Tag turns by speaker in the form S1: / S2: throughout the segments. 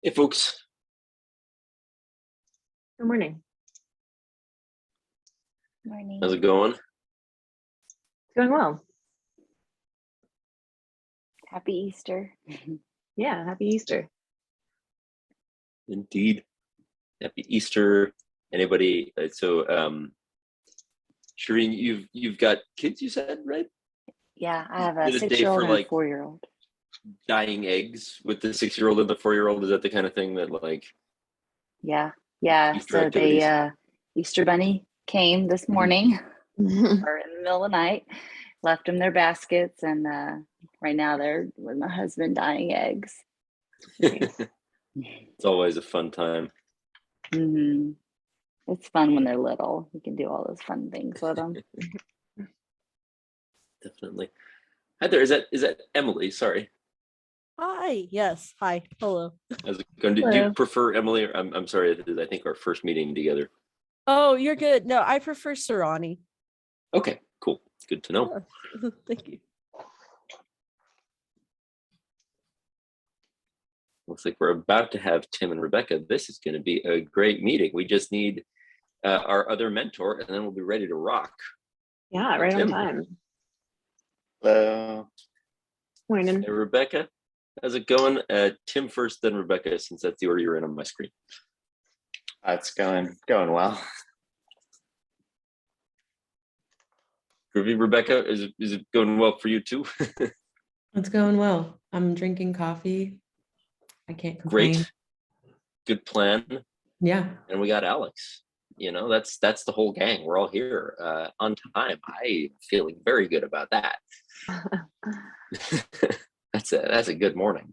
S1: Hey folks,
S2: Good morning.
S3: Morning.
S1: how's it going?
S2: It's going well.
S3: Happy Easter.
S2: Yeah, happy Easter.
S1: Indeed. Happy Easter. Anybody? Shireen, you've got kids, you said, right?
S3: Yeah, I have a
S1: Did a day
S3: 6-year-old
S1: for
S3: and a
S1: like
S3: 4-year-old.
S1: dyeing eggs with the 6-year-old and the 4-year-old. Is that the kind of thing that like
S3: Yeah.
S1: Easter
S3: So
S1: activities?
S3: Easter Bunny came this morning or in the middle of the night, left them their baskets, and right now they're with my husband dyeing eggs.
S2: Nice.
S1: It's always a fun time.
S3: hmm It's fun when they're little. You can do all those fun things with them.
S1: Definitely. Hi there. Is that Emily? Sorry.
S4: Hi. Yes. Hi. Hello.
S1: How's it going? Do you
S2: Hello.
S1: prefer Emily? Or, I'm sorry. This is, I think, our first meeting together.
S4: Oh, you're good. No, I prefer Sarani.
S1: Okay, cool. Good to know.
S4: Yeah. Thank you.
S1: Looks like we're about to have Tim and Rebecca. This is going to be a great meeting. We just need our other mentor, and then we'll be ready to rock.
S2: Yeah, right on
S1: Tim.
S2: time.
S5: Hello.
S2: Morning.
S1: Hey, Rebecca, how's it going? Tim first, then Rebecca, since that's the order you're in on my screen.
S5: It's going well.
S1: Groovy, Rebecca, is it going well for you too?
S6: It's going well. I'm drinking coffee. I can't complain.
S1: Great, good plan.
S6: Yeah.
S1: And we got Alex. You know, that's the whole gang. We're all here on time. I'm feeling very good about that. That's a good morning.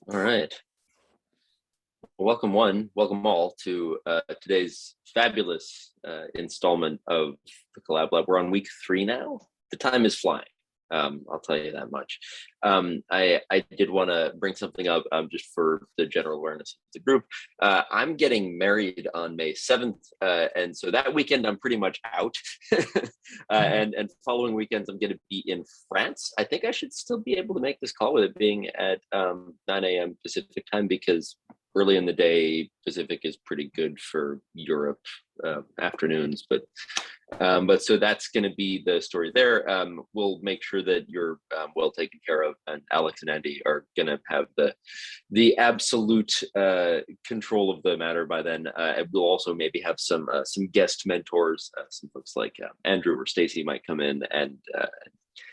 S1: All right. Welcome all to today's fabulous installment of the Collab Lab. We're on week 3 now. The time is flying. I'll tell you that much. I did want to bring something up just for the general awareness of the group. I'm getting married on May 7th, and so that weekend I'm pretty much out. and following weekends I'm going to be in France. I think I should still be able to make this call with it being at 9 a.m. Pacific time, because early in the day Pacific is pretty good for Europe afternoons, but so that's going to be the story there. We'll make sure that you're well taken care of, and Alex and Andy are going to have the absolute control of the matter by then. We'll also maybe have some guest mentors, some folks like Andrew or Stacy might come in and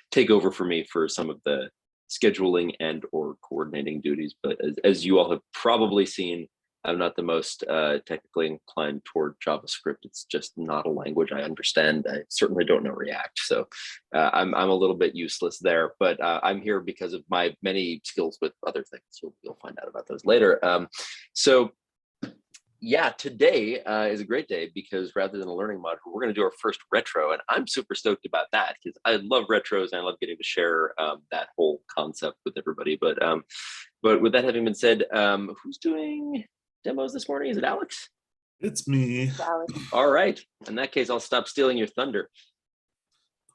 S1: take over for me for some of the scheduling and or coordinating duties. But as you all have probably seen, I'm not the most technically inclined toward JavaScript. It's just not a language I understand. I certainly don't know React, so I'm a little bit useless there. But I'm here because of my many skills with other things. You'll find out about those later. So yeah, today is a great day because rather than a learning module, we're going to do our first retro, and I'm super stoked about that because I love retros and I love getting to share that whole concept with everybody. But with that having been said, who's doing demos this morning? Is it Alex?
S7: It's me.
S1: All right. In that case, I'll stop stealing your thunder.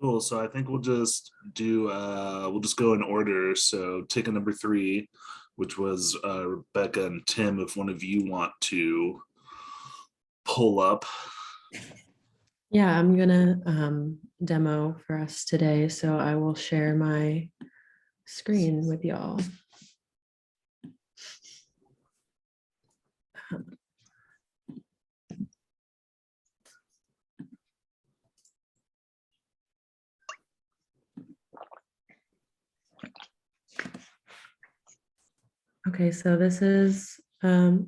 S7: Cool. So I think we'll just do we'll just go in order. So ticket number 3, which was Rebecca and Tim, if one of you want to pull up.
S6: Yeah, I'm gonna demo for us today. So I will share my screen with y'all. Okay, so this is yeah,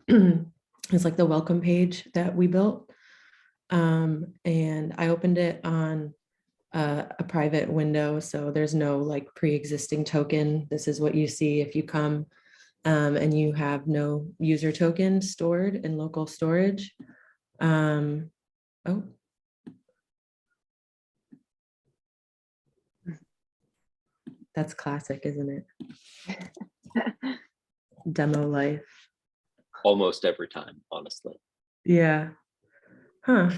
S6: it's like the welcome page that we built, and I opened it on a private window, so there's no like pre-existing token. This is what you see if you come and you have no user token stored in local storage. Oh. That's classic, isn't it? Demo life.
S1: Almost every time, honestly.
S6: Yeah. Huh.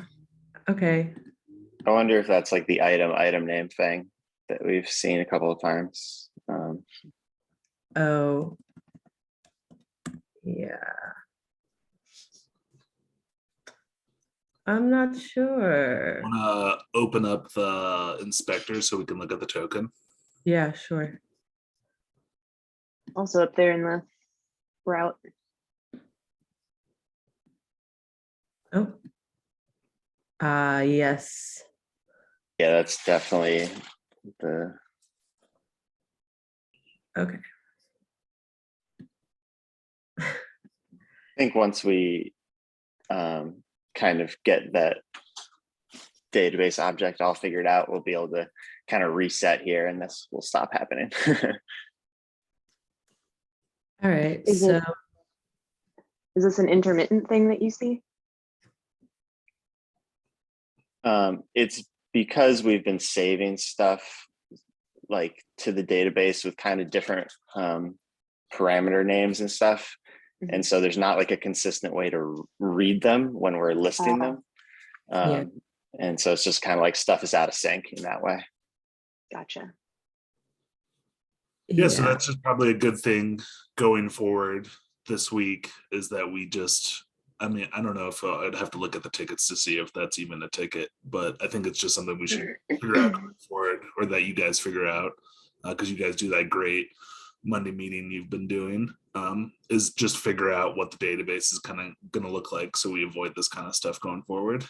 S6: Okay.
S5: I wonder if that's like the item name thing that we've seen a couple of times.
S6: Oh. Yeah. I'm not sure.
S7: Want to open up the inspector so we can look at the token?
S6: Yeah, sure.
S2: Also up there in the route.
S6: Oh. Yes.
S5: Yeah, that's definitely the
S6: Okay.
S5: I think once we kind of get that database object all figured out, we'll be able to kind of reset here and this will stop happening.
S6: All right.
S2: Is
S6: So
S2: this an intermittent thing that you see?
S5: It's because we've been saving stuff like to the database with kind of different parameter names and stuff.
S2: Mhm.
S5: And so there's not like a consistent way to read them when we're listing them.
S6: Yeah.
S5: And so it's just kind of like stuff is out of sync in that way.
S2: Gotcha.
S7: Yeah, so that's just probably a good thing going forward this week is that we just, I mean, I don't know if I'd have to look at the tickets to see if that's even a ticket, but I think it's just something we should figure out going forward, or that you guys figure out, because you guys do that great Monday meeting you've been doing, is just figure out what the database is kind of going to look like so we avoid this kind of stuff going forward.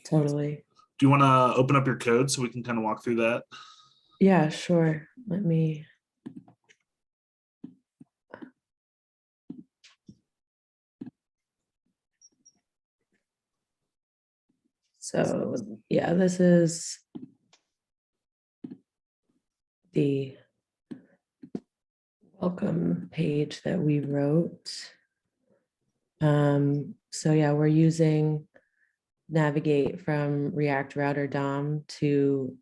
S6: Totally.
S7: Do you want to open up your code so we can kind of walk through that?
S6: Yeah, sure. Let me. So yeah, this is the welcome page that we wrote. So yeah, we're using navigate from React Router DOM to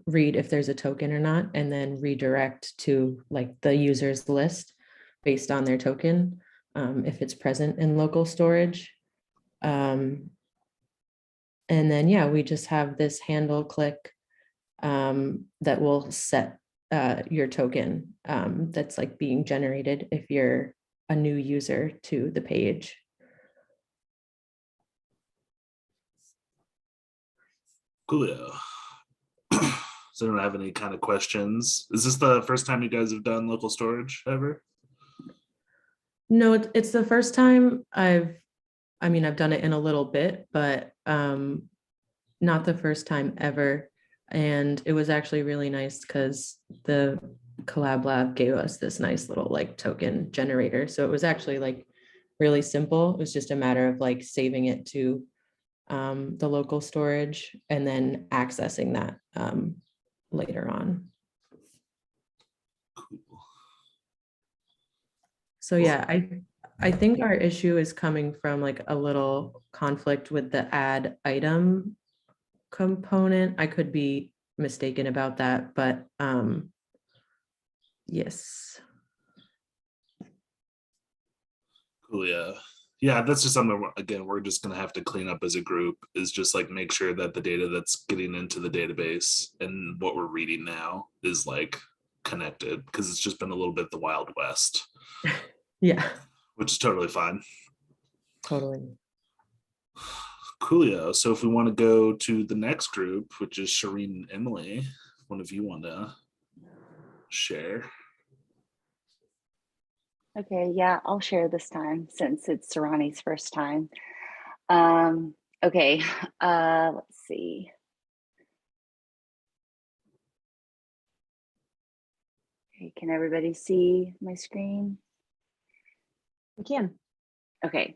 S6: read if there's a token or not, and then redirect to like the user's list based on their token, if it's present in local storage. And then, yeah, we just have this handle click that will set your token that's like being generated if you're a new user to the page.
S7: Coolio. Does anyone have any kind of questions? Is this the first time you guys have done local storage ever?
S6: No, it's the first time I've done it in a little bit, but not the first time ever. And it was actually really nice because the Collab Lab gave us this nice little like token generator. So it was actually like really simple. It was just a matter of like saving it to the local storage and then accessing that later on.
S7: Cool.
S6: So yeah, I think our issue is coming from like a little conflict with the add item component. I could be mistaken about that, but yes.
S7: Cool, yeah. Yeah, that's just something, again, we're just gonna have to clean up as a group, is just like make sure that the data that's getting into the database and what we're reading now is like connected, because it's just been a little bit the Wild West.
S6: Yeah,
S7: Which is totally fine.
S6: totally.
S7: Coolio. So if we want to go to the next group, which is Shireen and Emily, one of you want to share?
S3: Okay, yeah, I'll share this time since it's Sarani's first time. Okay, let's see. Okay, can everybody see my screen?
S2: We can.
S3: Okay,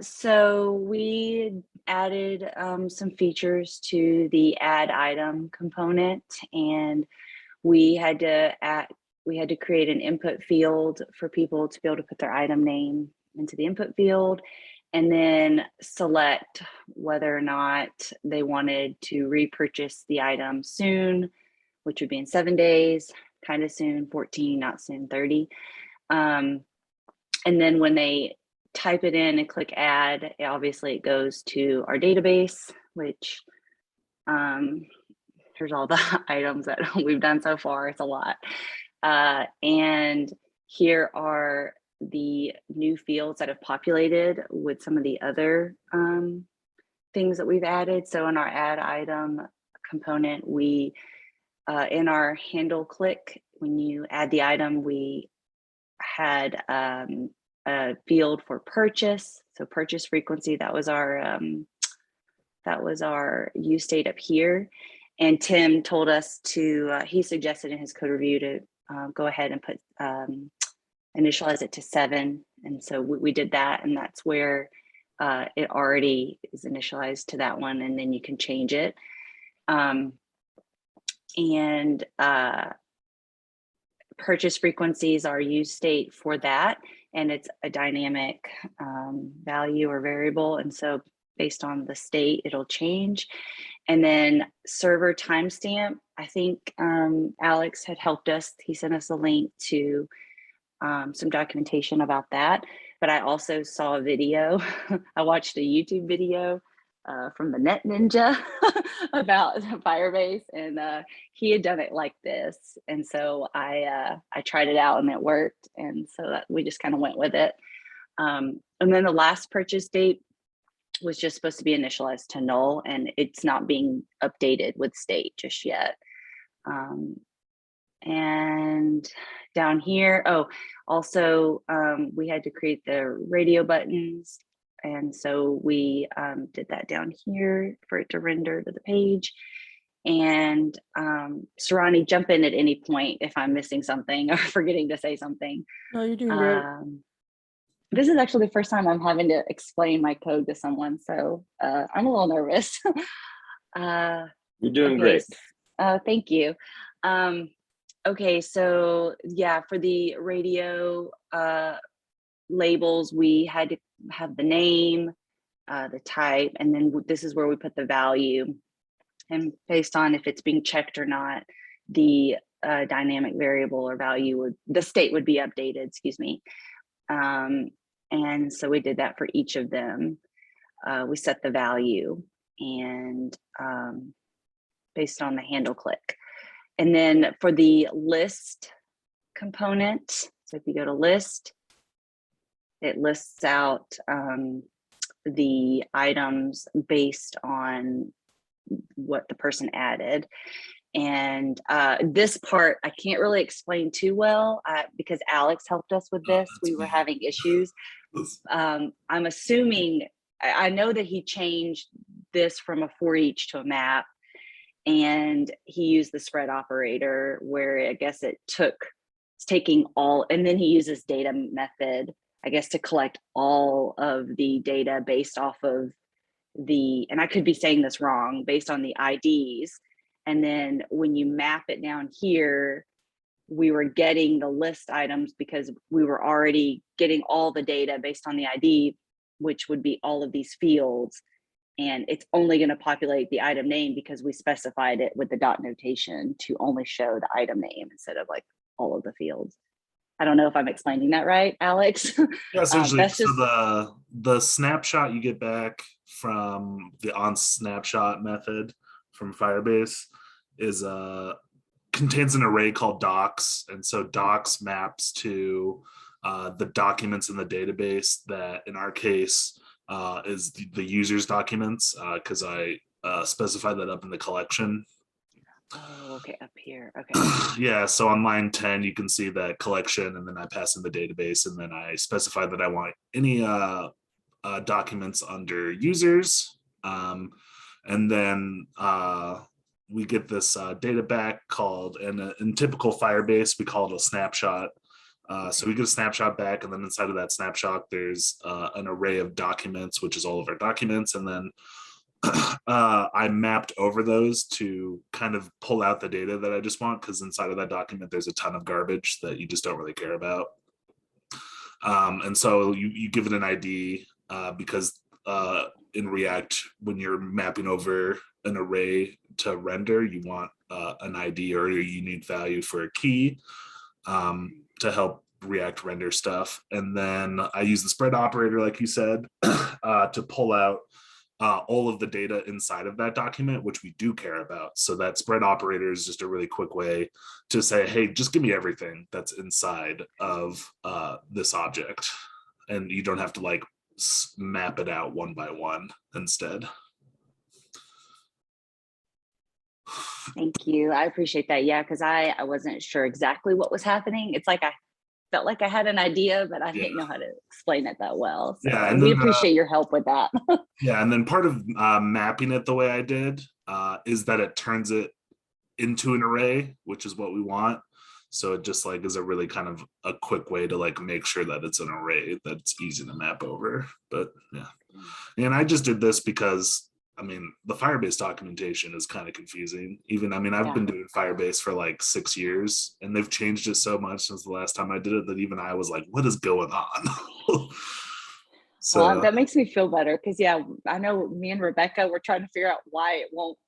S3: so we added some features to the add item component, and we had to create an input field for people to be able to put their item name into the input field, and then select whether or not they wanted to repurchase the item soon, which would be in 7 days, kind of soon, 14, not soon, 30. And then when they type it in and click add, obviously it goes to our database, which here's all the items that we've done so far. It's a lot. And here are the new fields that have populated with some of the other things that we've added. So in our add item component, we, in our handle click, when you add the item, we had a field for purchase. So purchase frequency, that was our use state up here. And Tim told us to, he suggested in his code review to go ahead and put, initialize it to 7. And so we did that, and that's where it already is initialized to that one, and then you can change it. Purchase frequencies are use state for that, and it's a dynamic value or variable. And so based on the state, it'll change. And then server timestamp, I think Alex had helped us. He sent us a link to some documentation about that. But I also saw a video. I watched a YouTube video from the Net Ninja about Firebase, and he had done it like this. And so I tried it out, and it worked. And so that we just kind of went with it. And then the last purchase date was just supposed to be initialized to null, and it's not being updated with state just yet. And down here, also we had to create the radio buttons. And so we did that down here for it to render to the page. And Sarani, jump in at any point if I'm missing something or forgetting to say something.
S4: No, you're doing great.
S3: This is actually the first time I'm having to explain my code to someone, so I'm a little nervous.
S1: You're doing great.
S3: Thank you. Okay, so yeah, for the radio labels, we had to have the name, the type, and then this is where we put the value. And based on if it's being checked or not, the dynamic variable or value the state would be updated, excuse me. And so we did that for each of them. We set the value and based on the handle click. And then for the list component, so if you go to list, it lists out the items based on what the person added. And this part, I can't really explain too well because Alex helped us with this. We were having issues. I'm assuming, I know that he changed this from a for each to a map, and he used the spread operator where I guess it's taking all, and then he uses data method, I guess, to collect all of the data based off of and I could be saying this wrong, based on the IDs. And then when you map it down here, we were getting the list items because we were already getting all the data based on the ID, which would be all of these fields. And it's only going to populate the item name because we specified it with the dot notation to only show the item name instead of like all of the fields. I don't know if I'm explaining that right, Alex.
S7: Yeah, essentially, so the snapshot you get back from the on snapshot method from Firebase is contains an array called docs, and so docs maps to the documents in the database that, in our case, is the user's documents, because I specified that up in the collection.
S3: Oh, okay, up here. Okay.
S7: Yeah, so on line 10, you can see that collection, and then I pass in the database, and then I specify that I want any documents under users. And then we get this data back called, and in typical Firebase, we call it a snapshot. So we get a snapshot back, and then inside of that snapshot, there's an array of documents, which is all of our documents. And then I mapped over those to kind of pull out the data that I just want, because inside of that document, there's a ton of garbage that you just don't really care about. And so you give it an ID because in React, when you're mapping over an array to render, you want an ID or a unique value for a key to help React render stuff. And then I use the spread operator, like you said, to pull out all of the data inside of that document, which we do care about. So that spread operator is just a really quick way to say, hey, just give me everything that's inside of this object. And you don't have to like map it out one by one instead.
S3: Thank you. I appreciate that. Yeah, because I wasn't sure exactly what was happening. It's like I felt like I had an idea, but I didn't know how to explain it that well. So
S7: Yeah, and
S3: we
S7: then,
S3: appreciate your help with that.
S7: Yeah, and then part of mapping it the way I did is that it turns it into an array, which is what we want. So it just like is a really kind of a quick way to like make sure that it's an array that's easy to map over. But yeah, and I just did this because I mean the Firebase documentation is kind of confusing. Even I mean I've been doing Firebase for like 6 years, and they've changed it so much since the last time I did it that even I was like, what is going on? So
S3: well, that makes me feel better because yeah, I know me and Rebecca were trying to figure out why it won't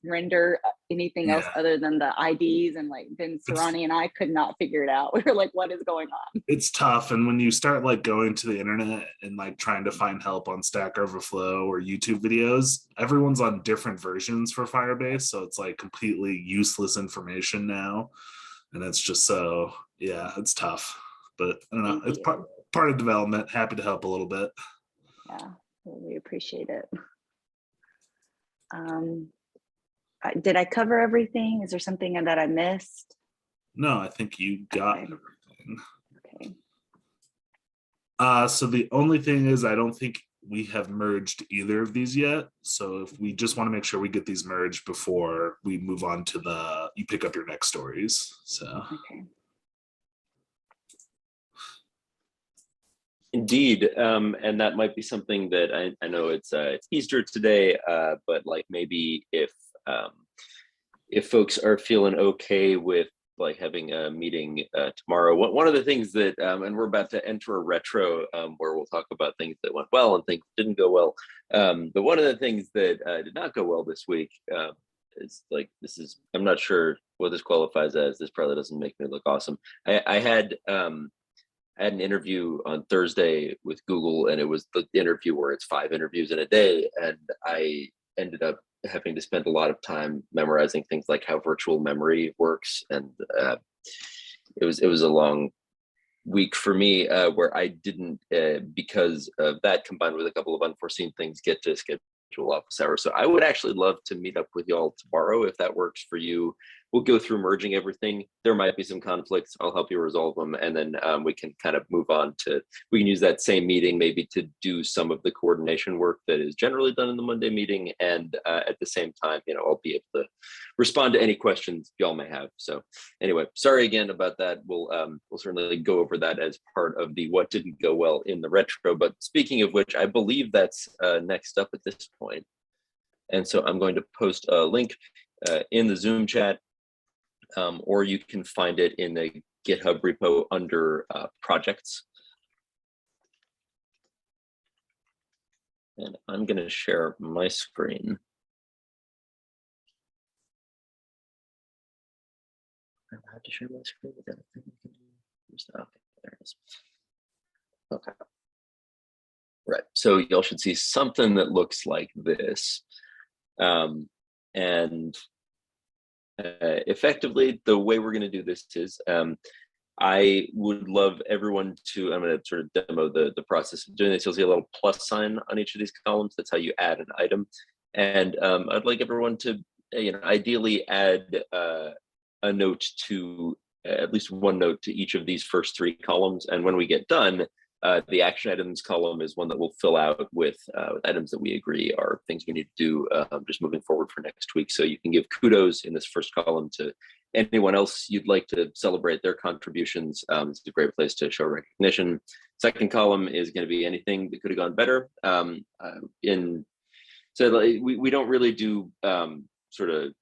S3: render anything else other than the IDs, and like then Sarani and I could not figure it out. We were like, what is going on?
S7: It's tough. And when you start like going to the internet and like trying to find help on Stack Overflow or YouTube videos, everyone's on different versions for Firebase. So it's like completely useless information now. And it's just so, yeah, it's tough. But I don't know, it's part of development. Happy to help a little bit.
S3: Yeah, we appreciate it. Did I cover everything? Is there something that I missed?
S7: No, I think you got everything.
S3: Okay.
S7: So the only thing is I don't think we have merged either of these yet. So if we just want to make sure we get these merged before we move on to you pick up your next stories. So
S3: okay.
S1: Indeed, and that might be something that I know it's Easter today, but like maybe if folks are feeling okay with like having a meeting tomorrow, one of the things that and we're about to enter a retro where we'll talk about things that went well and things that didn't go well. But one of the things that did not go well this week is like I'm not sure what this qualifies as. This probably doesn't make me look awesome. I had an interview on Thursday with Google, and it was the interview where it's 5 interviews in a day. And I ended up having to spend a lot of time memorizing things like how virtual memory works. And it was a long week for me where I didn't, because of that combined with a couple of unforeseen things, get to schedule office hours. So I would actually love to meet up with y'all tomorrow if that works for you. We'll go through merging everything. There might be some conflicts. I'll help you resolve them. And then we can kind of move on we can use that same meeting maybe to do some of the coordination work that is generally done in the Monday meeting. And at the same time, I'll be able to respond to any questions y'all may have. So anyway, sorry again about that. We'll certainly go over that as part of the what didn't go well in the retro. But speaking of which, I believe that's next up at this point. And so I'm going to post a link in the Zoom chat. Or you can find it in the GitHub repo under projects. And I'm going to share my screen. I have to share my screen with anything. Okay, there it is. Okay. Right. So y'all should see something that looks like this. And effectively, the way we're going to do this is I would love everyone to, I'm going to sort of demo the process of doing this. You'll see a little plus sign on each of these columns. That's how you add an item. And I'd like everyone to, ideally add a note to, at least one note to each of these first 3 columns. And when we get done, the action items column is one that we'll fill out with items that we agree are things we need to do just moving forward for next week. So you can give kudos in this first column to anyone else you'd like to celebrate their contributions. It's a great place to show recognition. Second column is going to be anything that could have gone better. So we don't really do sort of,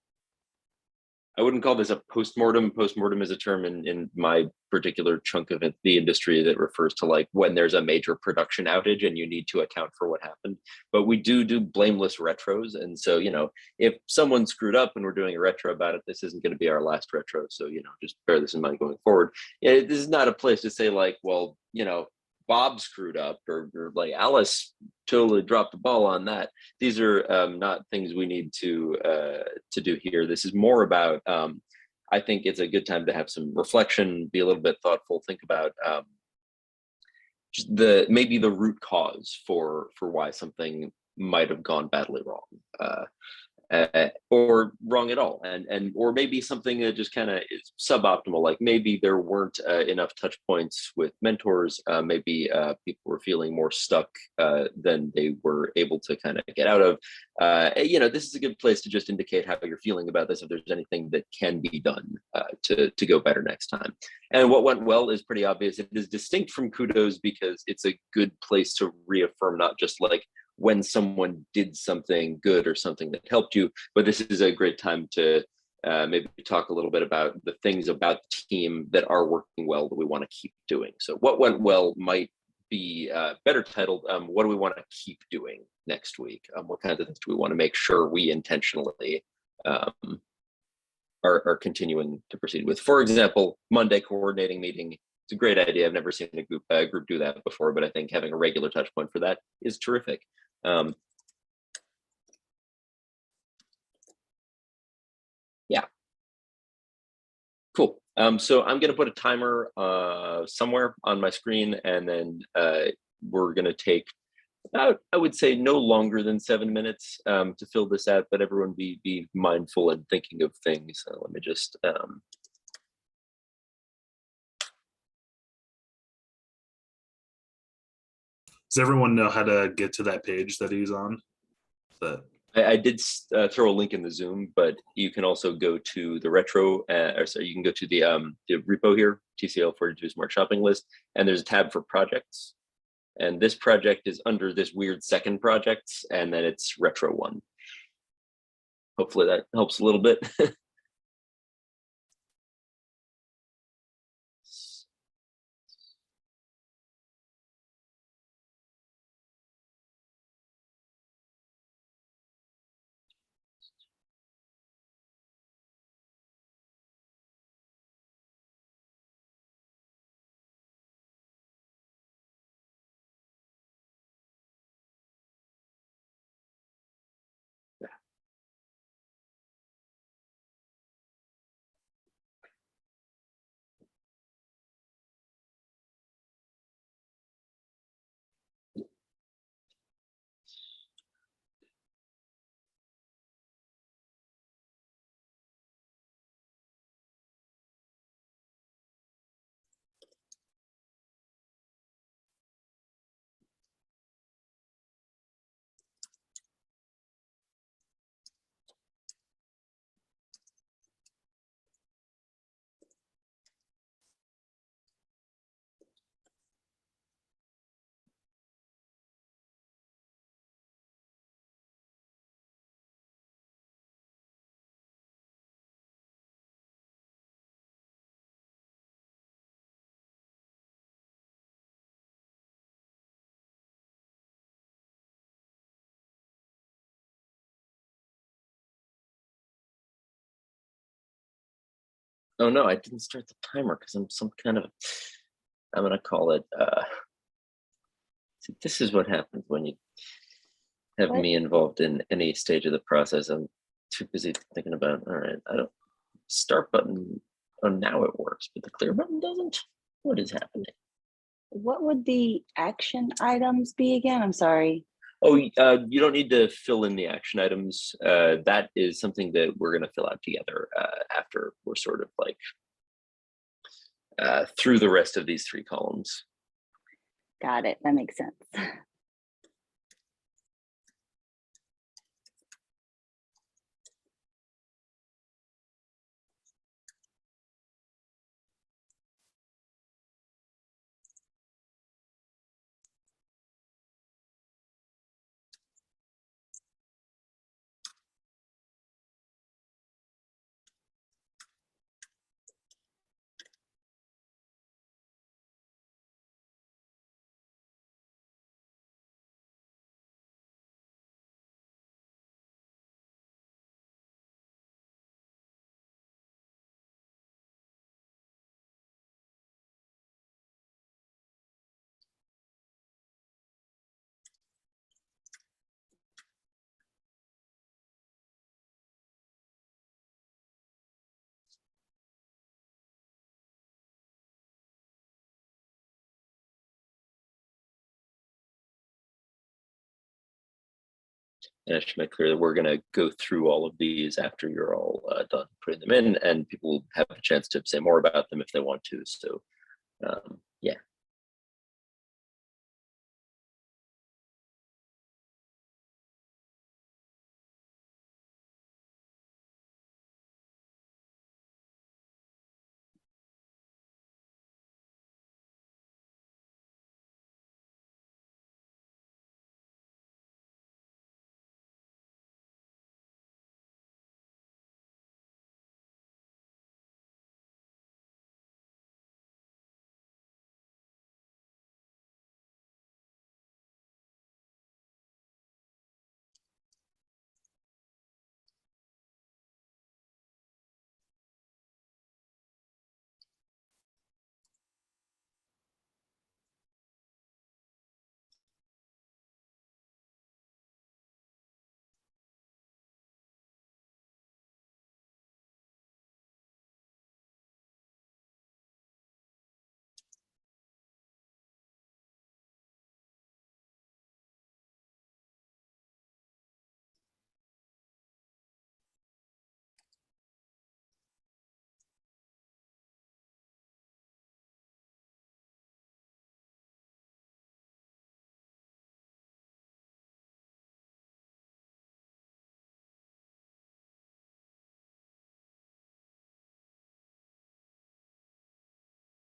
S1: I wouldn't call this a postmortem. Postmortem is a term in my particular chunk of it, the industry, that refers to like when there's a major production outage and you need to account for what happened. But we do blameless retros. And so, you know, if someone screwed up and we're doing a retro about it, this isn't going to be our last retro. So, you know, just bear this in mind going forward. This is not a place to say like, well, you know, Bob screwed up or like Alice totally dropped the ball on that. These are not things we need to do here. This is more about, I think it's a good time to have some reflection, be a little bit thoughtful, think about maybe the root cause for why something might have gone badly wrong. Or wrong at all, and or maybe something that just kind of is suboptimal, like maybe there weren't enough touch points with mentors, maybe people were feeling more stuck than they were able to kind of get out of. You know, this is a good place to just indicate how you're feeling about this, if there's anything that can be done to go better next time. And what went well is pretty obvious. It is distinct from kudos because it's a good place to reaffirm not just like when someone did something good or something that helped you, but this is a great time to maybe talk a little bit about the things about the team that are working well that we want to keep doing. So what went well might be better titled, what do we want to keep doing next week? What kinds of things do we want to make sure we intentionally are continuing to proceed with? For example, Monday coordinating meeting. It's a great idea. I've never seen a group do that before, but I think having a regular touch point for that is terrific. Yeah, cool. So I'm going to put a timer somewhere on my screen, and then we're going to take about, I would say, no longer than 7 minutes to fill this out, but everyone be mindful and thinking of things. Let me just
S7: Does everyone know how to get to that page that he's on?
S1: I did throw a link in the Zoom, but you can also go to the retro, or sorry, you can go to the repo here, TCL 42 Smart Shopping List, and there's a tab for projects. And this project is under this weird second projects, and then it's retro 1. Hopefully that helps a little bit. Oh no, I didn't start the timer because I'm some kind of, I'm gonna call it, see, this is what happens when you have me involved in any stage of the process. I'm too busy thinking about, all right, I don't, start button, oh, now it works, but the clear button doesn't. What is happening?
S3: What would the action items be again? I'm sorry.
S1: Oh, you don't need to fill in the action items. That is something that we're going to fill out together after we're sort of like through the rest of these 3 columns.
S3: Got it. That makes sense.
S1: And I should make clear that we're going to go through all of these after you're all done putting them in, and people will have a chance to say more about them if they want to. So, yeah.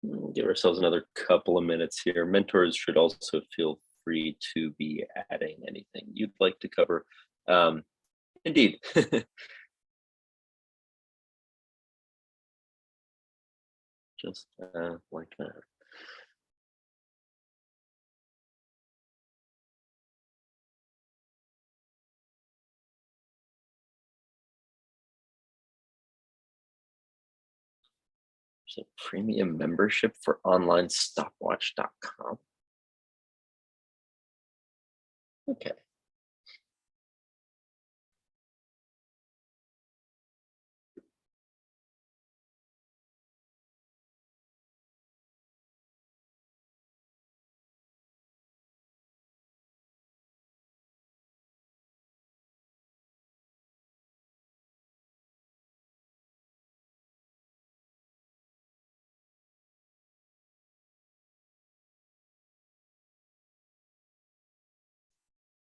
S1: We'll give ourselves another couple of minutes here. Mentors should also feel free to be adding anything you'd like to cover. Indeed. Just like that. There's a premium membership for onlinestopwatch.com. Okay.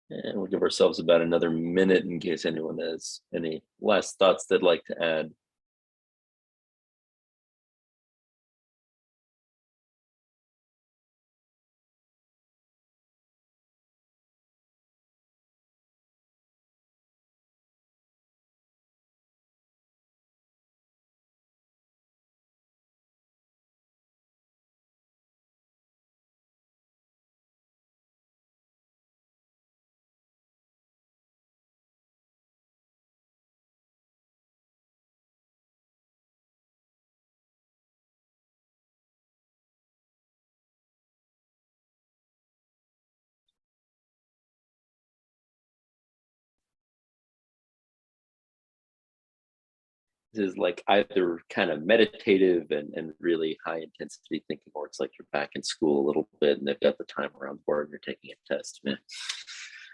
S1: And we'll give ourselves about another minute in case anyone has any last thoughts they'd like to add. Is like either kind of meditative and really high intensity thinking, or it's like you're back in school a little bit and they've got the time around the board and you're taking a test. Man.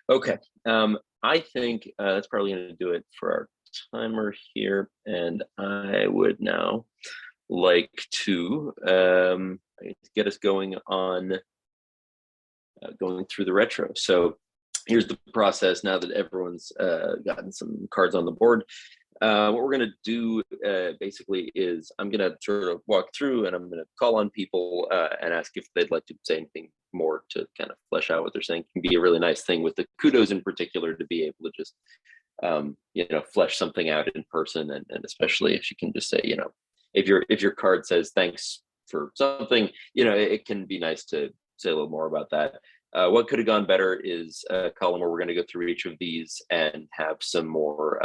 S1: Okay, I think that's probably going to do it for our timer here, and I would now like to get us going on going through the retro. So here's the process now that everyone's gotten some cards on the board. What we're going to do basically is I'm going to sort of walk through and I'm going to call on people and ask if they'd like to say anything more to kind of flesh out what they're saying. It can be a really nice thing with the kudos in particular to be able to just, flesh something out in person. And especially if you can just say, if your card says thanks for something, it can be nice to say a little more about that. What could have gone better is a column where we're going to go through each of these and have some more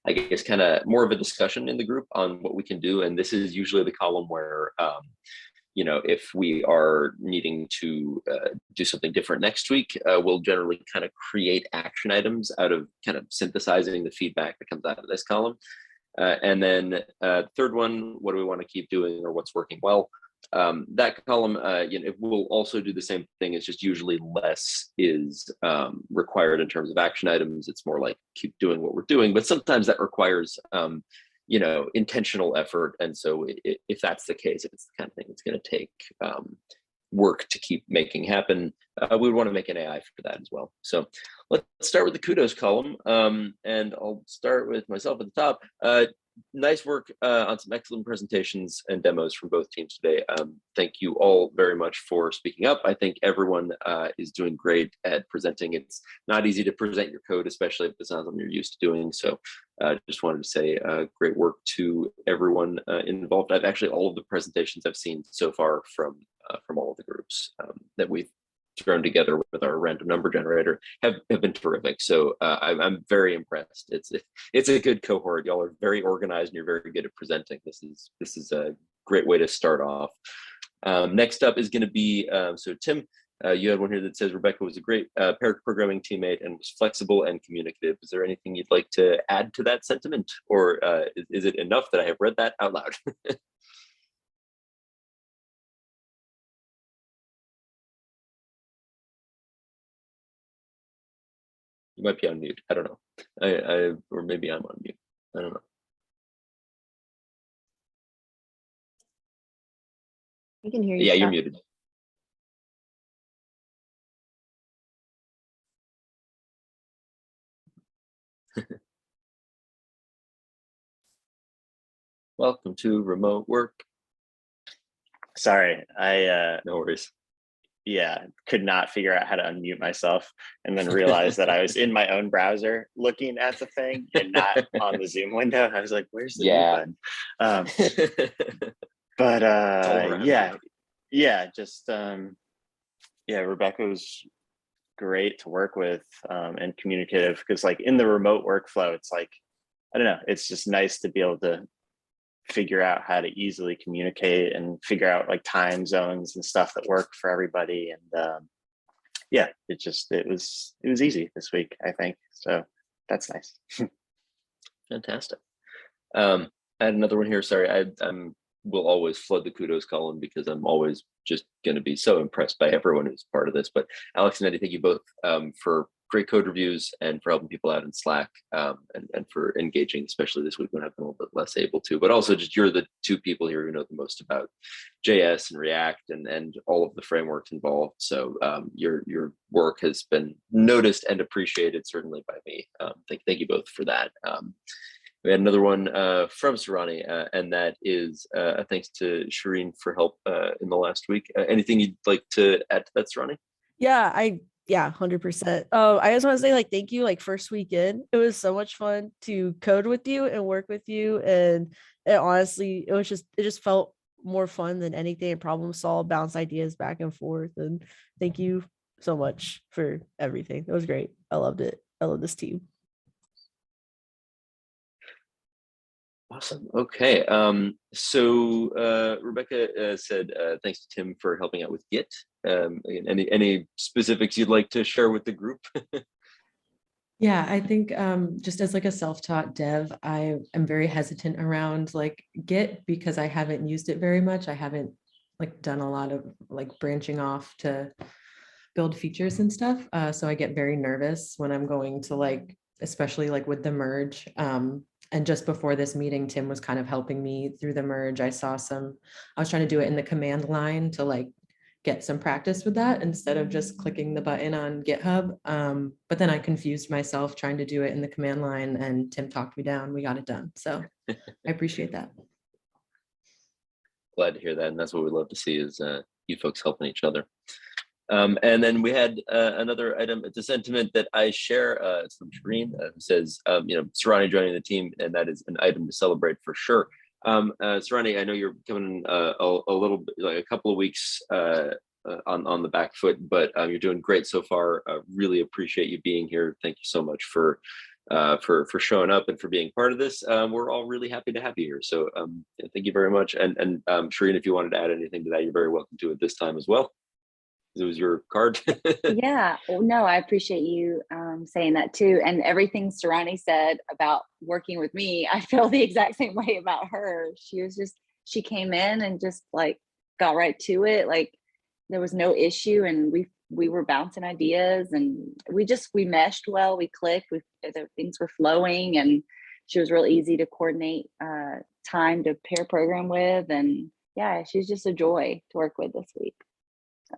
S1: I guess kind of more of a discussion in the group on what we can do. And this is usually the column where, if we are needing to do something different next week, we'll generally kind of create action items out of kind of synthesizing the feedback that comes out of this column. And then third one, what do we want to keep doing or what's working well? That column, it will also do the same thing. It's just usually less is required in terms of action items. It's more like keep doing what we're doing, but sometimes that requires intentional effort. And so if that's the case, if it's the kind of thing that's going to take work to keep making happen, we would want to make an AI for that as well. So let's start with the kudos column, and I'll start with myself at the top. Nice work on some excellent presentations and demos from both teams today. Thank you all very much for speaking up. I think everyone is doing great at presenting. It's not easy to present your code, especially if it's not something you're used to doing. So just wanted to say great work to everyone involved. I've actually, all of the presentations I've seen so far from all of the groups that we've thrown together with our random number generator have been terrific. So I'm very impressed. It's a good cohort. Y'all are very organized and you're very good at presenting. This is a great way to start off. Next up is going to be so Tim. You had one here that says Rebecca was a great pair programming teammate and was flexible and communicative. Is there anything you'd like to add to that sentiment, or is it enough that I have read that out loud? You might be on mute. I don't know. Or maybe I'm on mute. I don't know.
S2: I can hear you.
S1: Yeah, you're
S2: Scott.
S1: muted. Welcome to remote work.
S5: Sorry, I
S1: No worries.
S5: could not figure out how to unmute myself, and then realized that I was in my own browser looking at the thing and not on the Zoom window. I was like, "Where's the mute button?" But Rebecca was great to work with and communicative, because like in the remote workflow, it's like, I don't know, it's just nice to be able to figure out how to easily communicate and figure out like time zones and stuff that work for everybody. And it was easy this week, I think. So that's nice.
S1: Fantastic. I had another one here. Sorry, I will always flood the kudos column because I'm always just going to be so impressed by everyone who's part of this. But Alex and Eddie, thank you both for great code reviews and for helping people out in Slack, and for engaging, especially this week when I've been a little bit less able to. But also, just you're the two people here who know the most about JS and React and all of the frameworks involved. So your work has been noticed and appreciated, certainly by me. Thank you both for that. We had another one from Sarani, and that is thanks to Shireen for help in the last week. Anything you'd like to add to that, Sarani?
S4: Yeah, 100%. I just want to say like thank you. Like first weekend, it was so much fun to code with you and work with you, and honestly, it just felt more fun than anything. And problem solve, bounce ideas back and forth, and thank you so much for everything. It was great. I loved it. I love this team.
S1: Awesome. Okay. So Rebecca said thanks to Tim for helping out with Git. Any specifics you'd like to share with the group?
S6: Yeah, I think just as like a self-taught dev, I am very hesitant around like Git because I haven't used it very much. I haven't like done a lot of like branching off to build features and stuff. So I get very nervous when I'm going to like, especially like with the merge. And just before this meeting, Tim was kind of helping me through the merge. I was trying to do it in the command line to like get some practice with that instead of just clicking the button on GitHub. But then I confused myself trying to do it in the command line, and Tim talked me down. We got it done. So I appreciate that.
S1: Glad to hear that. And that's what we love to see is you folks helping each other. And then we had another item. It's a sentiment that I share. It's from Shireen, who says, Sarani joining the team, and that is an item to celebrate for sure. Sarani, I know you're coming a little bit, like a couple of weeks on the back foot, but you're doing great so far. Really appreciate you being here. Thank you so much for showing up and for being part of this. We're all really happy to have you here. So thank you very much. And Shireen, if you wanted to add anything to that, you're very welcome to it this time as well. It was your card.
S3: Yeah, well, no, I appreciate you saying that too. And everything Sarani said about working with me, I feel the exact same way about her. She came in and just like got right to it. Like there was no issue, and we were bouncing ideas, and we meshed well. We clicked. Things were flowing, and she was real easy to coordinate time to pair program with, and yeah, she's just a joy to work with this week. So.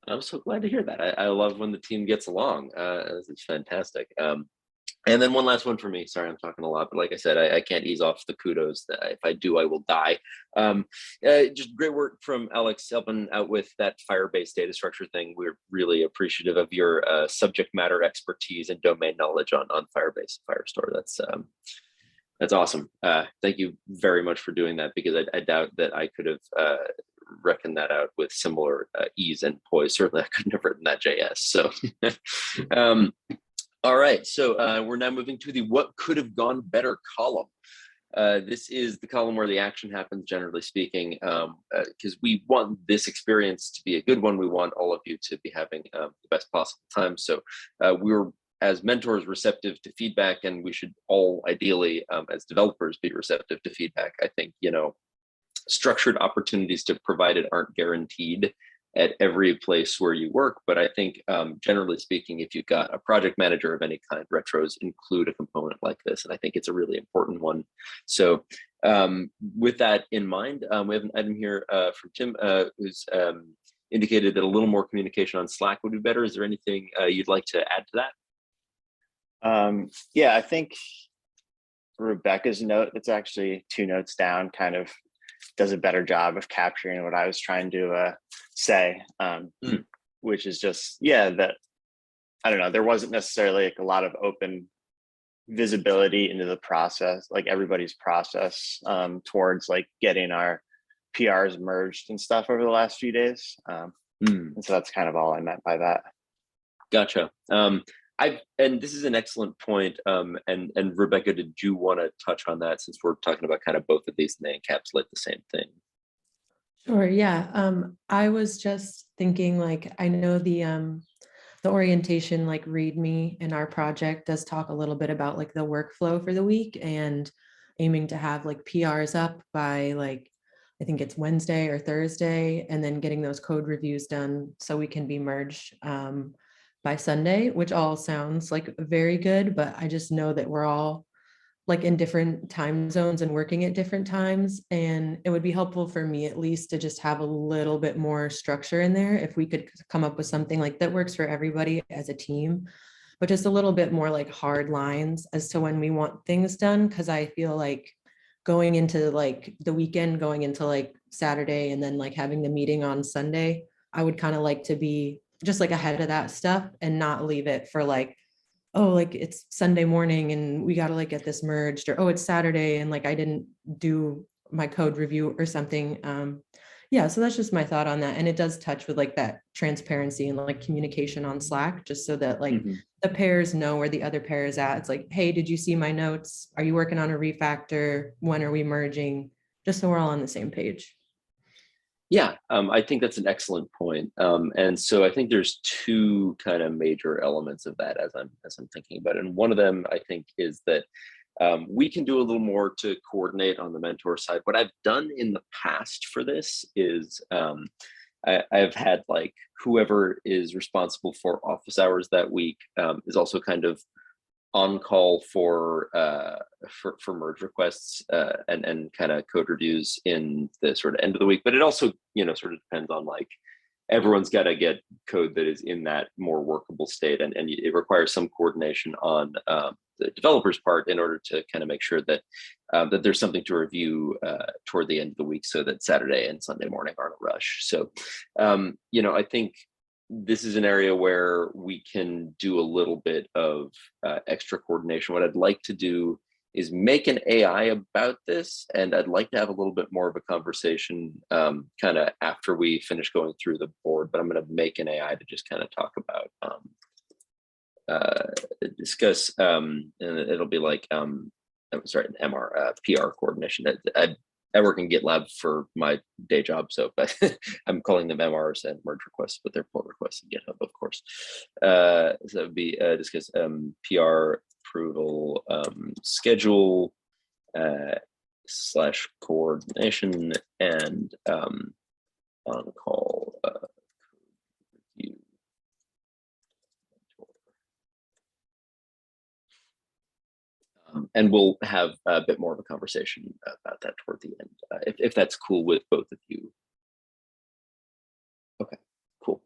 S1: I'm so glad to hear that. I love when the team gets along. It's fantastic. And then one last one for me. Sorry, I'm talking a lot, but like I said, I can't ease off the kudos. That if I do, I will die. Just great work from Alex helping out with that Firebase data structure thing. We're really appreciative of your subject matter expertise and domain knowledge on Firebase Firestore. That's awesome. Thank you very much for doing that, because I doubt that I could have reckoned that out with similar ease and poise. Certainly, I couldn't have written that JS. So. All right, so we're now moving to the what could have gone better column. This is the column where the action happens, generally speaking, because we want this experience to be a good one. We want all of you to be having the best possible time. So we're, as mentors, receptive to feedback, and we should all ideally, as developers, be receptive to feedback. I think, structured opportunities to provide it aren't guaranteed at every place where you work. But I think generally speaking, if you've got a project manager of any kind, retros include a component like this. And I think it's a really important one. So with that in mind, we have an item here from Tim who's indicated that a little more communication on Slack would be better. Is there anything you'd like to add to that?
S5: Yeah, I think Rebecca's note, that's actually 2 notes down, kind of does a better job of capturing what I was trying to say, which is just, that, I don't know, there wasn't necessarily like a lot of open visibility into the process, like everybody's process towards like getting our PRs merged and stuff over the last few days. And so that's kind of all I meant by that.
S1: Gotcha. And this is an excellent point. And Rebecca, did you want to touch on that, since we're talking about kind of both of these and they encapsulate the same thing?
S6: Sure. Yeah. I was just thinking, like, I know the orientation, like README in our project does talk a little bit about like the workflow for the week, and aiming to have like PRs up by like, I think it's Wednesday or Thursday, and then getting those code reviews done so we can be merged by Sunday, which all sounds like very good, but I just know that we're all like in different time zones and working at different times. And it would be helpful for me at least to just have a little bit more structure in there. If we could come up with something like that works for everybody as a team, but just a little bit more like hard lines as to when we want things done. Cause I feel like going into like the weekend, going into like Saturday, and then like having the meeting on Sunday, I would kind of like to be just like ahead of that stuff and not leave it for like, oh, like it's Sunday morning and we got to like get this merged, or, oh, it's Saturday and like I didn't do my code review or something. Yeah, so that's just my thought on that. And it does touch with like that transparency and like communication on Slack, just so that like the pairs know where the other pair is at. It's like, hey, did you see my notes? Are you working on a refactor? When are we merging? Just so we're all on the same page.
S1: Yeah, I think that's an excellent point. And so I think there's 2 kind of major elements of that as I'm thinking about it. And one of them, I think, is that we can do a little more to coordinate on the mentor side. What I've done in the past for this is I've had like whoever is responsible for office hours that week is also kind of on call for merge requests and kind of code reviews in the sort of end of the week. But it also, sort of depends on like everyone's got to get code that is in that more workable state, and it requires some coordination on the developer's part in order to kind of make sure that that there's something to review toward the end of the week, so that Saturday and Sunday morning aren't a rush. So I think this is an area where we can do a little bit of extra coordination. What I'd like to do is make an AI about this, and I'd like to have a little bit more of a conversation kind of after we finish going through the board, but I'm going to make an AI to just kind of talk about, discuss, and it'll be like, I'm sorry, MR, PR coordination. I work in GitLab for my day job, so but I'm calling them MRs and merge requests, but they're pull requests in GitHub, of course. So it would be discuss PR approval schedule / coordination, and on call review. And we'll have a bit more of a conversation about that toward the end, if that's cool with both of you. Okay, cool.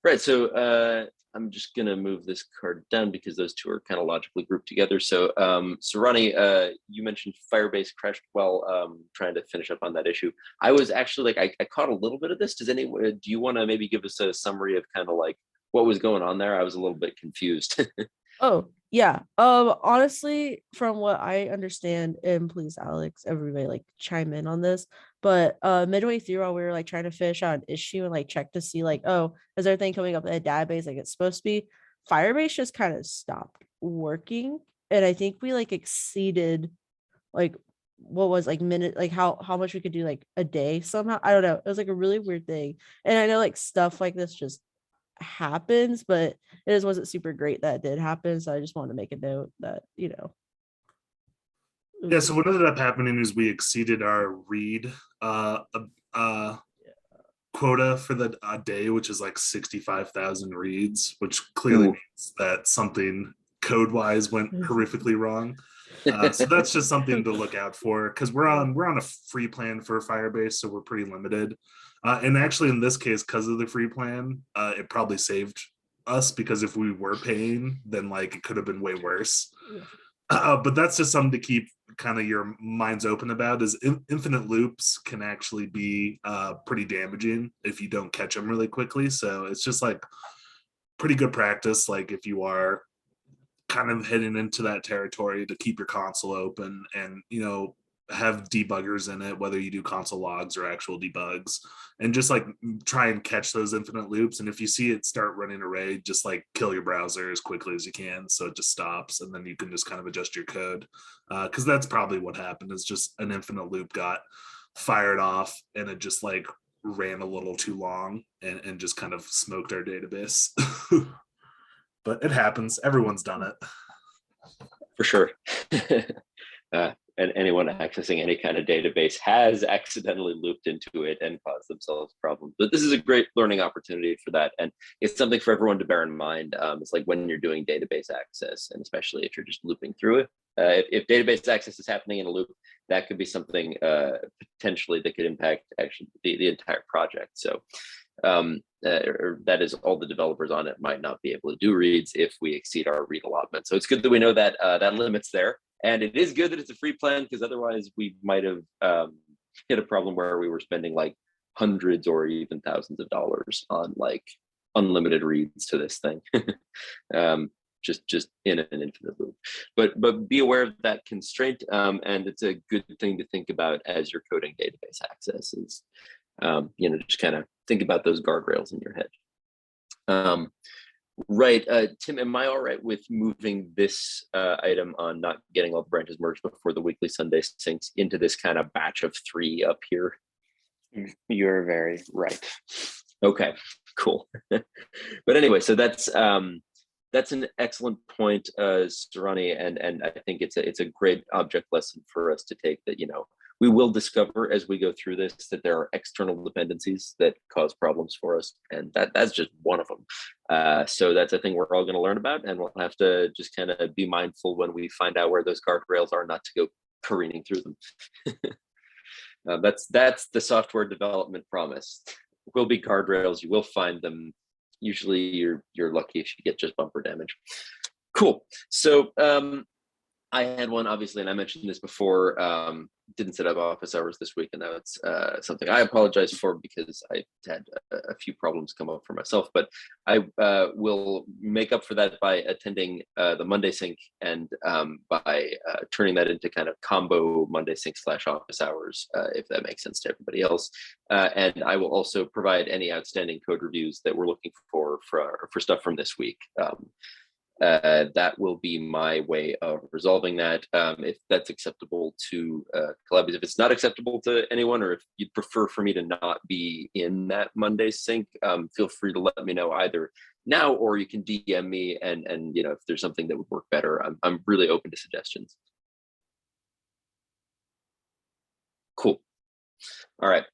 S1: Right, so I'm just gonna move this card down because those two are kind of logically grouped together. So, so Ronnie, you mentioned Firebase crashed while trying to finish up on that issue. I was actually like, I caught a little bit of this. Does anyone, do you want to maybe give us a summary of kind of like what was going on there? I was a little bit confused.
S4: Oh, yeah. Honestly, from what I understand, and please, Alex, everybody like chime in on this. But midway through while we were like trying to finish out an issue and like check to see like, oh, is everything coming up in a database like it's supposed to be? Firebase just kind of stopped working. And I think we like exceeded like what was like minute like how much we could do like a day somehow. I don't know. It was like a really weird thing. And I know like stuff like this just happens, but it just wasn't super great that it did happen. So I just wanted to make a note that, you know.
S7: Yeah, so what ended up happening is we exceeded our read quota for the day, which is like 65,000 reads, which clearly
S1: Ooh.
S7: means that something code-wise went horrifically wrong. So that's just something to look out for, because we're on a free plan for Firebase, so we're pretty limited. And actually, in this case, because of the free plan, it probably saved us, because if we were paying, then like it could have been way worse. But that's just something to keep kind of your minds open about, is infinite loops can actually be pretty damaging if you don't catch them really quickly. So it's just like pretty good practice, like if you are kind of heading into that territory, to keep your console open and, you know, have debuggers in it, whether you do console logs or actual debugs, and just like try and catch those infinite loops. And if you see it start running array, just like kill your browser as quickly as you can, so it just stops, and then you can just kind of adjust your code, because that's probably what happened, is just an infinite loop got fired off and it just like ran a little too long and just kind of smoked our database. But it happens, everyone's done it.
S1: For sure. And anyone accessing any kind of database has accidentally looped into it and caused themselves problems. But this is a great learning opportunity for that. And it's something for everyone to bear in mind. It's like when you're doing database access, and especially if you're just looping through it. If database access is happening in a loop, that could be something potentially that could impact actually the entire project. So that is, all the developers on it might not be able to do reads if we exceed our read allotment. So it's good that we know that that limit's there. And it is good that it's a free plan, because otherwise we might have hit a problem where we were spending like hundreds or even thousands of dollars on like unlimited reads to this thing. Just in an infinite loop. But be aware of that constraint, and it's a good thing to think about as you're coding database access, is you know, just kind of think about those guardrails in your head. Right, Tim, am I all right with moving this item on not getting all the branches merged before the weekly Sunday syncs into this kind of batch of 3 up here?
S5: You're very right.
S1: Okay, cool. But anyway, so that's an excellent point, Sarani, and I think it's a great object lesson for us to take, that, you know, we will discover as we go through this that there are external dependencies that cause problems for us, and that's just one of them. So that's a thing we're all going to learn about, and we'll have to just kind of be mindful when we find out where those guardrails are, not to go careening through them. That's the software development promise. There will be guardrails, you will find them. Usually you're lucky if you get just bumper damage. Cool. So I had one, obviously, and I mentioned this before, didn't set up office hours this week, and that's something I apologize for, because I had a few problems come up for myself, but I will make up for that by attending the Monday Sync, and by turning that into kind of combo Monday Sync / office hours, if that makes sense to everybody else. And I will also provide any outstanding code reviews that we're looking for stuff from this week. That will be my way of resolving that, if that's acceptable to Collab. If it's not acceptable to anyone, or if you'd prefer for me to not be in that Monday sync, feel free to let me know either now, or you can DM me, and you know, if there's something that would work better, I'm really open to suggestions. Cool. All right.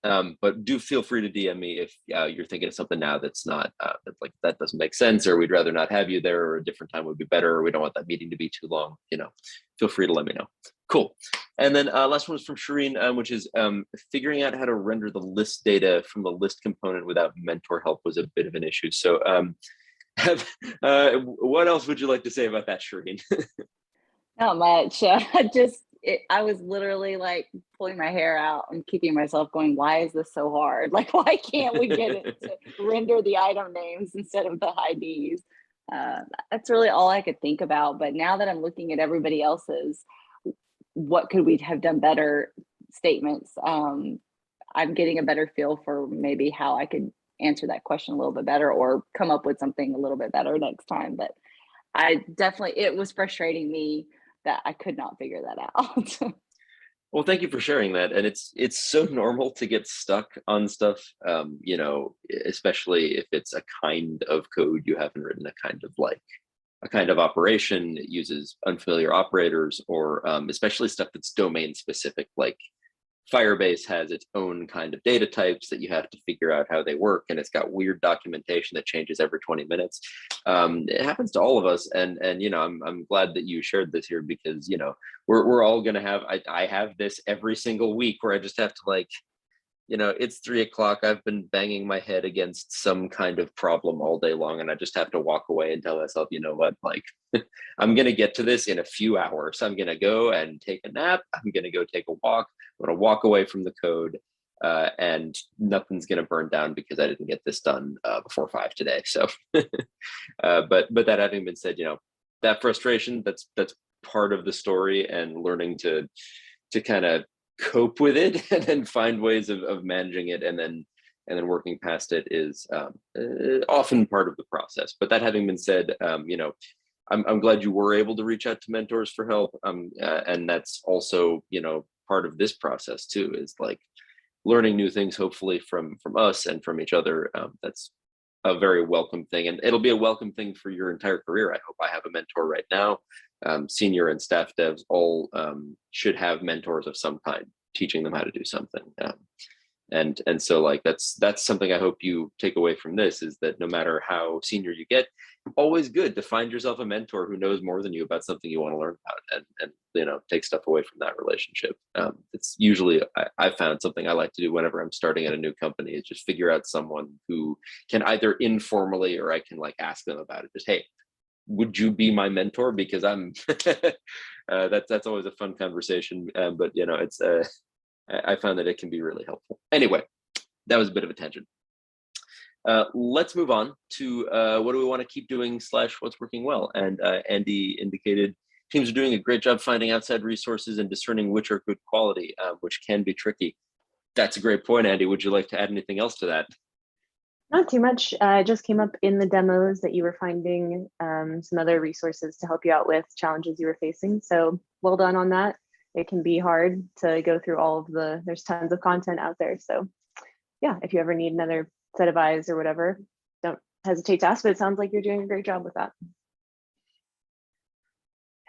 S1: But do feel free to DM me if you're thinking of something now that's not that's like that doesn't make sense, or we'd rather not have you there, or a different time would be better, or we don't want that meeting to be too long. Feel free to let me know. Cool. And then last one is from Shireen, which is figuring out how to render the list data from the list component without mentor help was a bit of an issue. So what else would you like to say about that, Shireen?
S3: Not much. I was literally like pulling my hair out and kicking myself going, why is this so hard? Like, why can't we get it to render the item names instead of the IDs? That's really all I could think about. But now that I'm looking at everybody else's, what could we have done better statements? I'm getting a better feel for maybe how I could answer that question a little bit better or come up with something a little bit better next time. But it was frustrating me that I could not figure that out.
S1: Well, thank you for sharing that. And it's so normal to get stuck on stuff, especially if it's a kind of code you haven't written, a kind of operation. It uses unfamiliar operators, or especially stuff that's domain specific, like Firebase has its own kind of data types that you have to figure out how they work, and it's got weird documentation that changes every 20 minutes. It happens to all of us, and I'm glad that you shared this here, because we're all gonna have. I have this every single week where I just have to it's 3 o'clock. I've been banging my head against some kind of problem all day long, and I just have to walk away and tell myself, you know what, I'm going to get to this in a few hours. I'm going to go and take a nap. I'm going to go take a walk. I'm going to walk away from the code, and nothing's going to burn down because I didn't get this done before 5 today. So, but that having been said, that frustration, that's part of the story, and learning to kind of cope with it and then find ways of managing it, and then working past it is often part of the process. But that having been said, I'm glad you were able to reach out to mentors for help, and that's also part of this process too, is learning new things, hopefully from us and from each other. That's a very welcome thing, and it'll be a welcome thing for your entire career. I hope. I have a mentor right now. Senior and staff devs all should have mentors of some kind teaching them how to do something. And so that's something I hope you take away from this, is that no matter how senior you get, always good to find yourself a mentor who knows more than you about something you want to learn about, and take stuff away from that relationship. It's usually, I found something I like to do whenever I'm starting at a new company, is just figure out someone who can either informally, or I can ask them about it. Just, hey, would you be my mentor? Because I'm that's always a fun conversation. But it's I found that it can be really helpful. Anyway, that was a bit of a tangent. Let's move on to what do we want to keep doing / what's working well. And Andy indicated teams are doing a great job finding outside resources and discerning which are good quality, which can be tricky. That's a great point, Andy. Would you like to add anything else to that?
S2: Not too much. It just came up in the demos that you were finding some other resources to help you out with challenges you were facing. So well done on that. It can be hard to go through all of there's tons of content out there. So yeah, if you ever need another set of eyes or whatever, don't hesitate to ask, but it sounds like you're doing a great job with that.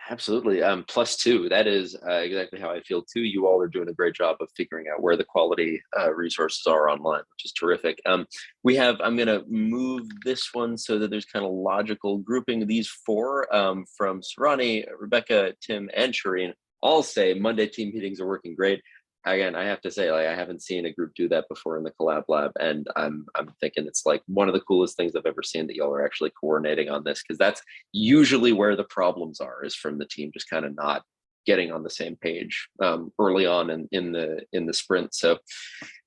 S1: Absolutely. +2. That is exactly how I feel too. You all are doing a great job of figuring out where the quality resources are online, which is terrific. I'm going to move this one so that there's kind of logical grouping. These 4 from Sarani, Rebecca, Tim, and Shireen all say Monday team meetings are working great. Again, I have to say, I haven't seen a group do that before in the Collab Lab, and I'm thinking it's one of the coolest things I've ever seen, that y'all are actually coordinating on this, because that's usually where the problems are, is from the team just kind of not getting on the same page early on in the sprint. So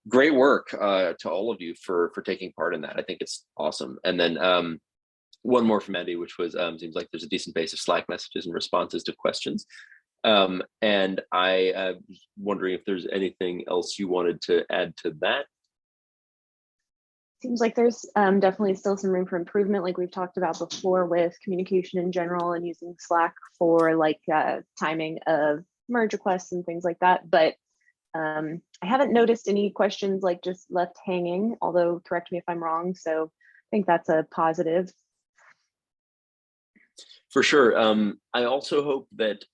S1: great work to all of you for taking part in that. I think it's awesome. And then one more from Andy, which was seems like there's a decent base of Slack messages and responses to questions. And I was wondering if there's anything else you wanted to add to that.
S2: Seems like there's definitely still some room for improvement, like we've talked about before, with communication in general and using Slack for timing of merge requests and things like that. But I haven't noticed any questions just left hanging, although correct me if I'm wrong. So I think that's a positive. For
S1: sure. I also hope that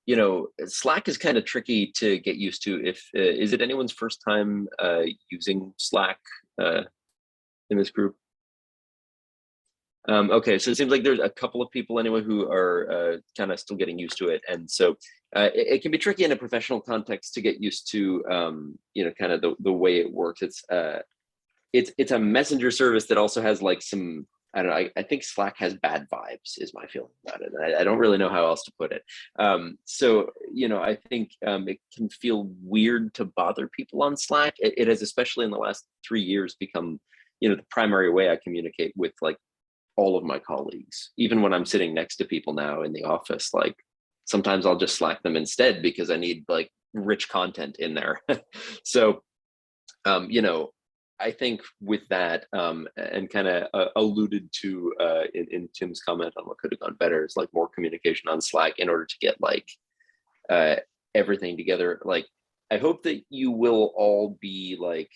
S1: you know, Slack is kind of tricky to get used to. If is it anyone's first time using Slack in this group? Okay, so it seems like there's a couple of people anyway who are kind of still getting used to it, and so it can be tricky in a professional context to get used to, you know, kind of the way it works. It's a messenger service that also has like some, I don't know, I think Slack has bad vibes is my feeling about it. I don't really know how else to put it. So, you know, I think it can feel weird to bother people on Slack. It has, especially in the last 3 years, become, you know, the primary way I communicate with like all of my colleagues. Even when I'm sitting next to people now in the office, like sometimes I'll just Slack them instead because I need like rich content in there. So, you know, I think with that, and kind of alluded to in Tim's comment on what could have gone better, is like more communication on Slack in order to get like everything together. Like, I hope that you will all be like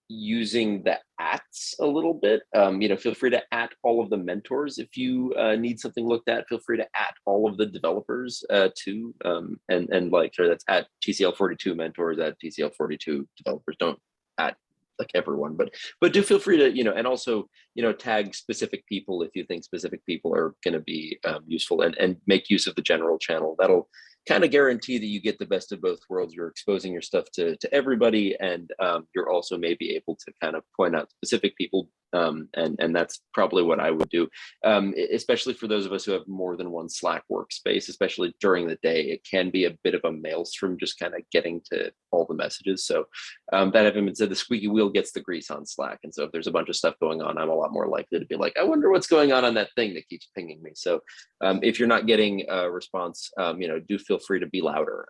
S1: using the ats a little bit. You know, feel free to at all of the mentors if you need something looked at. Feel free to at all of the developers too, and like, sorry, that's at TCL 42 mentors, at TCL 42 developers. Don't at like everyone, but do feel free to, you know, and also, you know, tag specific people if you think specific people are going to be useful, and make use of the general channel. That'll kind of guarantee that you get the best of both worlds. You're exposing your stuff to everybody, and you're also maybe able to kind of point out specific people, and that's probably what I would do, especially for those of us who have more than one Slack workspace. Especially during the day, it can be a bit of a maelstrom just kind of getting to all the messages. So that having been said, the squeaky wheel gets the grease on Slack, and so if there's a bunch of stuff going on, I'm a lot more likely to be like, I wonder what's going on that thing that keeps pinging me. So if you're not getting a response, you know, do feel free to be louder.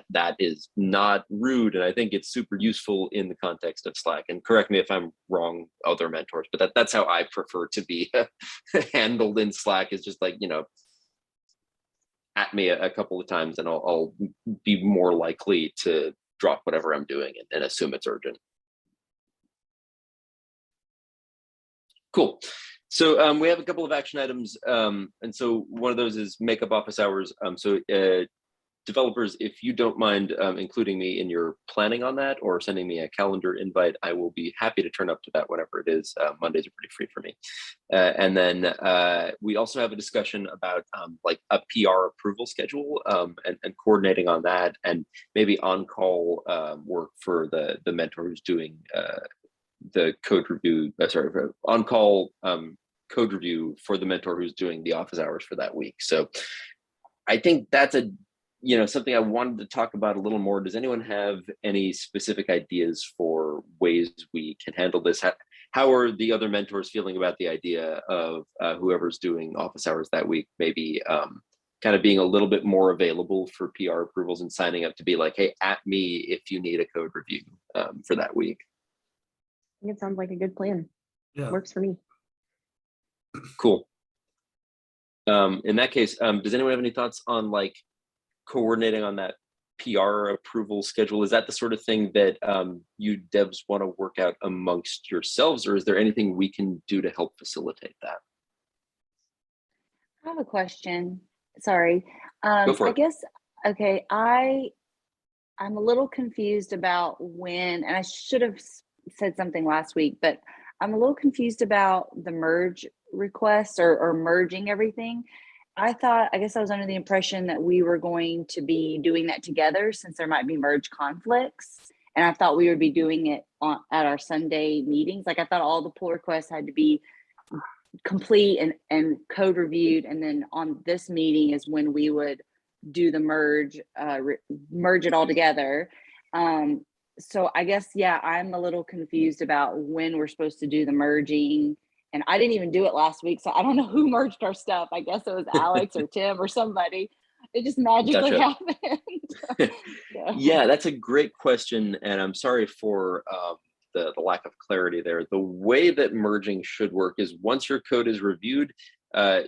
S1: That is not rude, and I think it's super useful in the context of Slack. And correct me if I'm wrong, other mentors, but that's how I prefer to be handled in Slack, is just like, you know, at me a couple of times, and I'll be more likely to drop whatever I'm doing and assume it's urgent. Cool. So we have a couple of action items, and so one of those is make up office hours. So developers, if you don't mind including me in your planning on that, or sending me a calendar invite, I will be happy to turn up to that whenever it is. Mondays are pretty free for me. And then we also have a discussion about like a PR approval schedule, and coordinating on that, and maybe on-call work for the mentor who's doing the code review, on-call code review for the mentor who's doing the office hours for that week. So I think that's a, you know, something I wanted to talk about a little more. Does anyone have any specific ideas for ways we can handle this? How are the other mentors feeling about the idea of whoever's doing office hours that week, maybe kind of being a little bit more available for PR approvals and signing up to be like, hey, at me if you need a code review for that week?
S2: I think it sounds like a good plan.
S7: Yeah.
S2: Works for me.
S1: Cool. In that case, does anyone have any thoughts on like coordinating on that PR approval schedule? Is that the sort of thing that you devs want to work out amongst yourselves, or is there anything we can do to help facilitate that?
S3: I have a question. Sorry.
S1: Go for it.
S3: I guess, okay, I'm a little confused about when, and I should have said something last week, but I'm a little confused about the merge requests, or merging everything. I guess I was under the impression that we were going to be doing that together, since there might be merge conflicts. And I thought we would be doing it at our Sunday meetings. Like, I thought all the pull requests had to be complete and code reviewed. And then on this meeting is when we would do the merge it all together. So I guess, yeah, I'm a little confused about when we're supposed to do the merging. And I didn't even do it last week, so I don't know who merged our stuff. I guess it was Alex or Tim or somebody. It just magically happened.
S1: Yeah, that's a great question, and I'm sorry for the lack of clarity there. The way that merging should work is once your code is reviewed,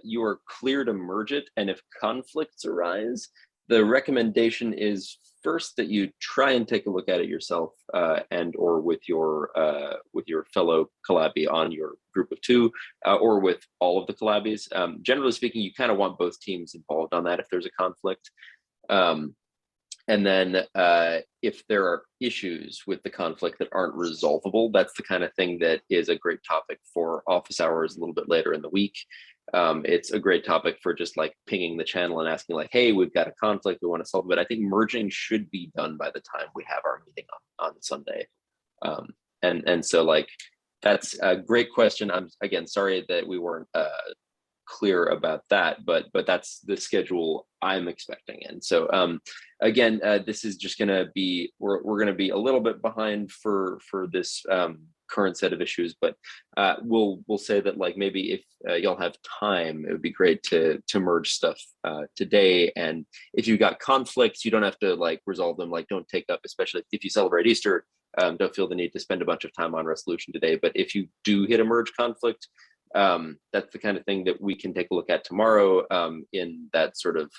S1: you are clear to merge it, and if conflicts arise, the recommendation is first that you try and take a look at it yourself, and or with your fellow collabie on your group of two, or with all of the collabies. Generally speaking, you kind of want both teams involved on that if there's a conflict. And then if there are issues with the conflict that aren't resolvable, that's the kind of thing that is a great topic for office hours a little bit later in the week. It's a great topic for just like pinging the channel and asking like, hey, we've got a conflict, we want to solve it. But I think merging should be done by the time we have our meeting on Sunday. And so like, that's a great question. I'm again, sorry that we weren't clear about that, but that's the schedule I'm expecting. And so again, this is just gonna be, we're gonna be a little bit behind for this current set of issues, but we'll say that like maybe if y'all have time, it would be great to merge stuff today. And if you've got conflicts, you don't have to like resolve them, like don't take up, especially if you celebrate Easter, don't feel the need to spend a bunch of time on resolution today. But if you do hit a merge conflict, that's the kind of thing that we can take a look at tomorrow in that sort of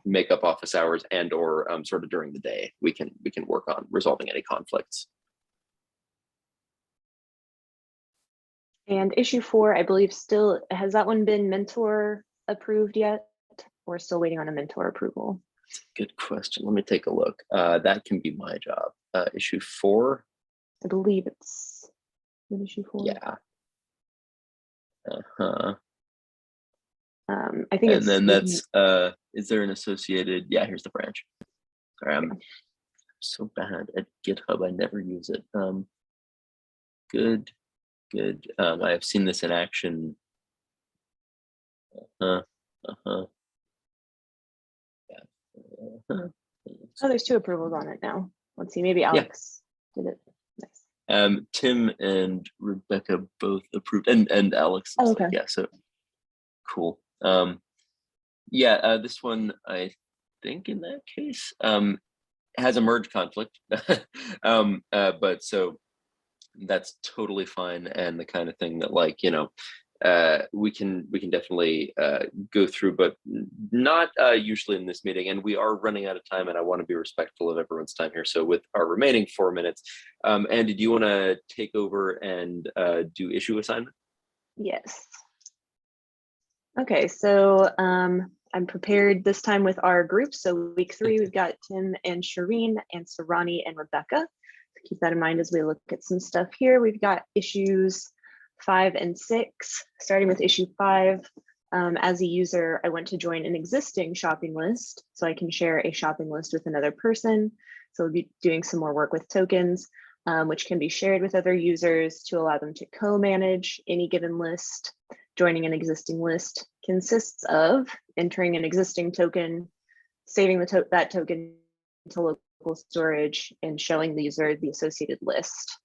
S1: make up office hours and or sort of during the day. We can work on resolving any conflicts.
S2: And issue 4, I believe still, has that one been mentor approved yet? We're still waiting on a mentor approval.
S1: Good question. Let me take a look. That can be my job. Issue 4.
S2: I believe it's issue 4.
S1: Yeah. Uh-huh.
S2: I think
S1: and then that's is there an associated, yeah, here's the branch. Sorry, I'm so bad at GitHub, I never use it. Good. I have seen this in action. Yeah.
S2: Oh, there's 2 approvals on it now. Let's see, maybe Alex did it. Nice.
S1: Tim and Rebecca both approved, and Alex.
S2: Oh, okay.
S1: Yeah, so cool. This one, I think in that case, has a merge conflict. But so that's totally fine, and the kind of thing that like, you know, we can definitely go through, but not usually in this meeting. And we are running out of time, and I want to be respectful of everyone's time here. So with our remaining 4 minutes, Andy, do you want to take over and do issue assignment?
S2: Yes. Okay, so I'm prepared this time with our group. So week 3, we've got Tim and Shireen and Sarani and Rebecca. Keep that in mind as we look at some stuff here. We've got issues 5 and 6, starting with issue 5. As a user, I want to join an existing shopping list so I can share a shopping list with another person. So we'll be doing some more work with tokens, which can be shared with other users to allow them to co-manage any given list. Joining an existing list consists of entering an existing token, saving that token to local storage, and showing the user the associated list.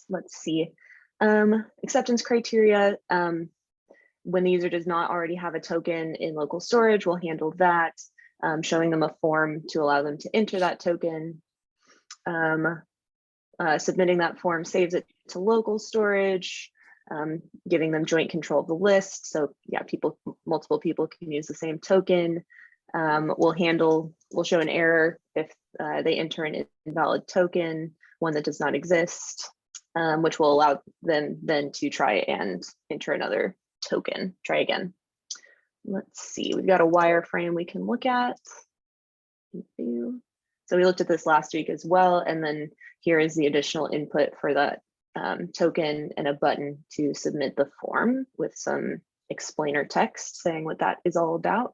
S2: Let's see. Acceptance criteria. When the user does not already have a token in local storage, we'll handle that, showing them a form to allow them to enter that token. Submitting that form saves it to local storage, giving them joint control of the list. So yeah, multiple people can use the same token. We'll show an error if they enter an invalid token, one that does not exist, which will allow them then to try and enter another token, try again. Let's see, we've got a wireframe we can look at. So we looked at this last week as well, and then here is the additional input for that token and a button to submit the form with some explainer text saying what that is all about.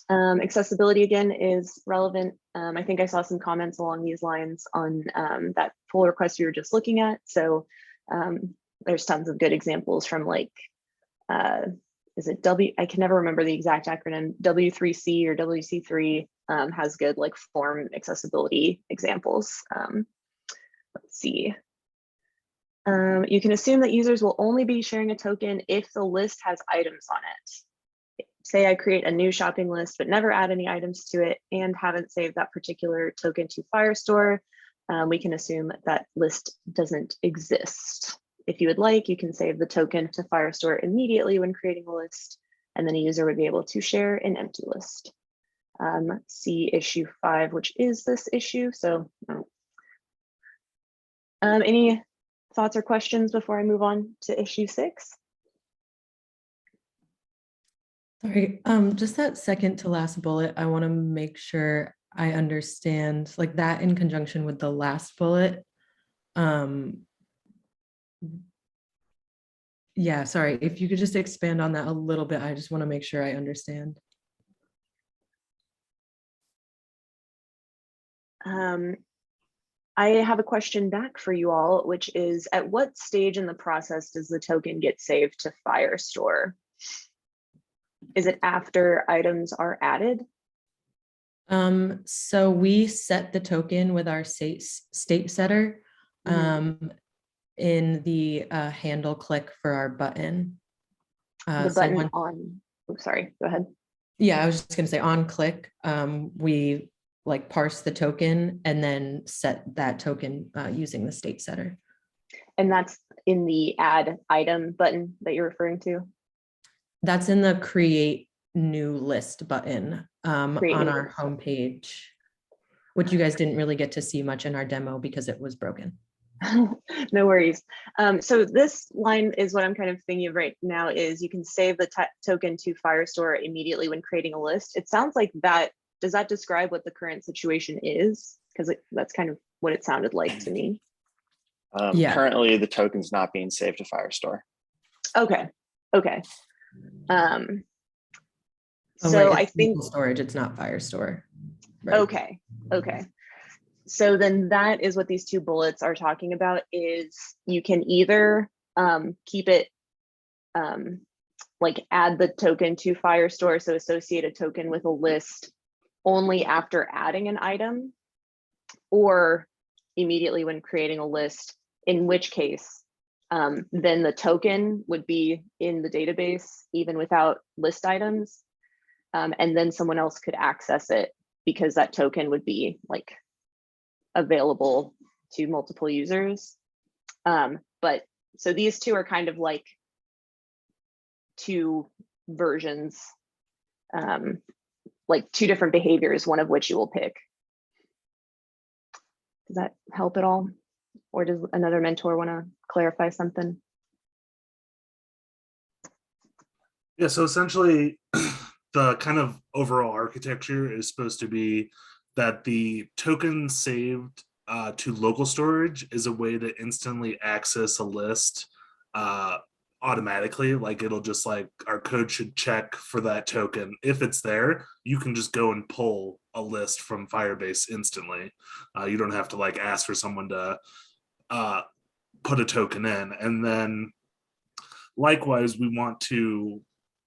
S2: Accessibility again is relevant. I think I saw some comments along these lines on that pull request we were just looking at. So there's tons of good examples from like, is it I can never remember the exact acronym, W3C or WC3 has good like form accessibility examples. Let's see. You can assume that users will only be sharing a token if the list has items on it. Say I create a new shopping list, but never add any items to it and haven't saved that particular token to Firestore, we can assume that list doesn't exist. If you would like, you can save the token to Firestore immediately when creating a list, and then a user would be able to share an empty list. See issue 5, which is this issue. So any thoughts or questions before I move on to issue 6?
S6: Sorry, just that second to last bullet, I want to make sure I understand like that in conjunction with the last bullet. Yeah, sorry, if you could just expand on that a little bit, I just want to make sure I understand.
S2: I have a question back for you all, which is, at what stage in the process does the token get saved to Firestore? Is it after items are added?
S6: So we set the token with our state setter in the handle click for our button.
S2: The button on, oh, sorry, go ahead.
S6: Yeah, I was just going to say on click, we like parse the token and then set that token using the state setter.
S2: And that's in the add item button that you're referring to?
S6: That's in the create new list button on our
S2: list.
S6: homepage, which you guys didn't really get to see much in our demo because it was broken.
S2: No worries. So this line is what I'm kind of thinking of right now is you can save the token to Firestore immediately when creating a list. It sounds like that, does that describe what the current situation is? Because that's kind of what it sounded like to me.
S6: Yeah.
S5: Currently the token's not being saved to Firestore.
S2: Okay, okay.
S6: Oh,
S2: So
S6: right,
S2: I think
S6: storage, it's not Firestore. Right.
S2: Okay, okay. So then that is what these two bullets are talking about, is you can either keep it like add the token to Firestore, so associate a token with a list only after adding an item, or immediately when creating a list, in which case then the token would be in the database even without list items, and then someone else could access it because that token would be like available to multiple users. But so these two are kind of like two versions, like two different behaviors, one of which you will pick. Does that help at all? Or does another mentor want to clarify something?
S7: Yeah, so essentially the kind of overall architecture is supposed to be that the token saved to local storage is a way to instantly access a list automatically. Like it'll just like our code should check for that token. If it's there, you can just go and pull a list from Firebase instantly. You don't have to like ask for someone to put a token in. And then likewise, we want to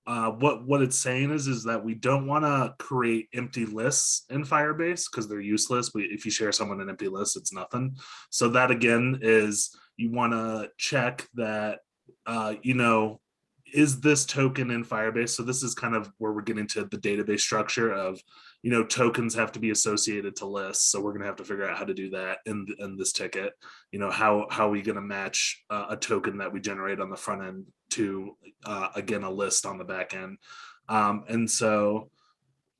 S7: what it's saying is that we don't want to create empty lists in Firebase because they're useless. If you share someone an empty list, it's nothing. So that again is you want to check that is this token in Firebase? So this is kind of where we're getting to the database structure of, tokens have to be associated to lists. So we're going to have to figure out how to do that in this ticket. How are we going to match a token that we generate on the front end to, again, a list on the back end. And so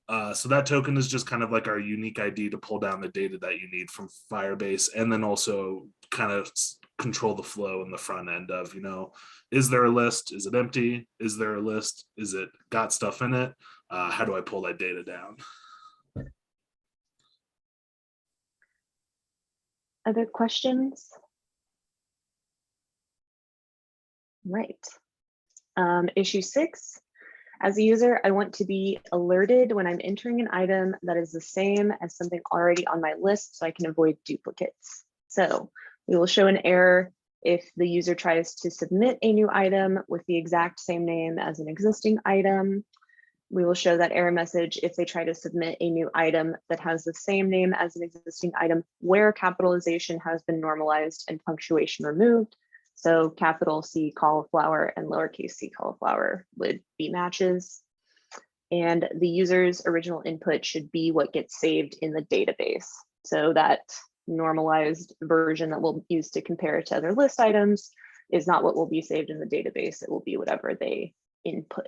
S7: that token is just kind of like our unique ID to pull down the data that you need from Firebase, and then also kind of control the flow in the front end of, is there a list? Is it empty? Is there a list? Is it got stuff in it? How do I pull that data down?
S2: Other questions? Right. Issue 6. As a user, I want to be alerted when I'm entering an item that is the same as something already on my list so I can avoid duplicates. So we will show an error if the user tries to submit a new item with the exact same name as an existing item. We will show that error message if they try to submit a new item that has the same name as an existing item where capitalization has been normalized and punctuation removed. So capital C cauliflower and lowercase c cauliflower would be matches. And the user's original input should be what gets saved in the database. So that normalized version that we'll use to compare it to other list items is not what will be saved in the database. It will be whatever they input.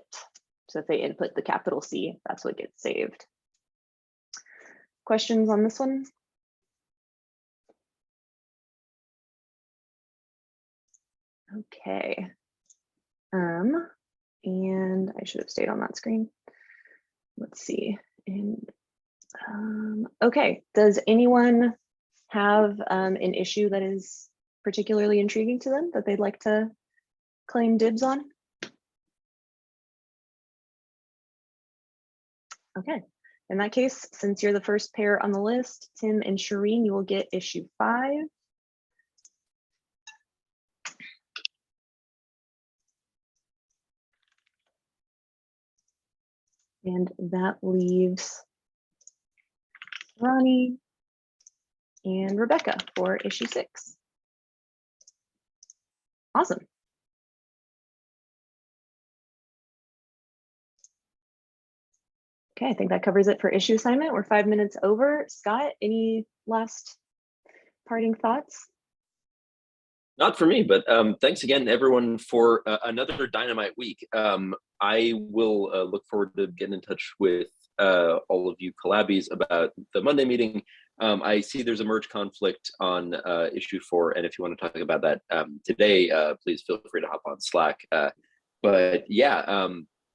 S2: So if they input the capital C, that's what gets saved. Questions on this one? Okay. And I should have stayed on that screen. Let's see. And okay, does anyone have an issue that is particularly intriguing to them that they'd like to claim dibs on? Okay, in that case, since you're the first pair on the list, Tim and Shireen, you will get issue 5. And that leaves Ronnie and Rebecca for issue 6. Awesome. Okay, I think that covers it for issue assignment. We're 5 minutes over. Scott, any last parting thoughts?
S1: Not for me, but thanks again, everyone, for another dynamite week. I will look forward to getting in touch with all of you collabbies about the Monday meeting. I see there's a merge conflict on issue 4, and if you want to talk about that today, please feel free to hop on Slack. But yeah,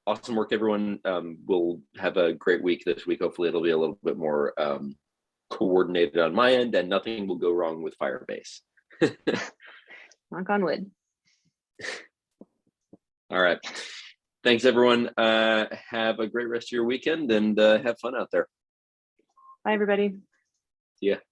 S1: awesome work, everyone. We'll have a great week this week. Hopefully it'll be a little bit more coordinated on my end, and nothing will go wrong with Firebase.
S2: Knock on wood.
S1: All right. Thanks, everyone. Have a great rest of your weekend and have fun out there.
S2: Bye, everybody.
S1: See ya.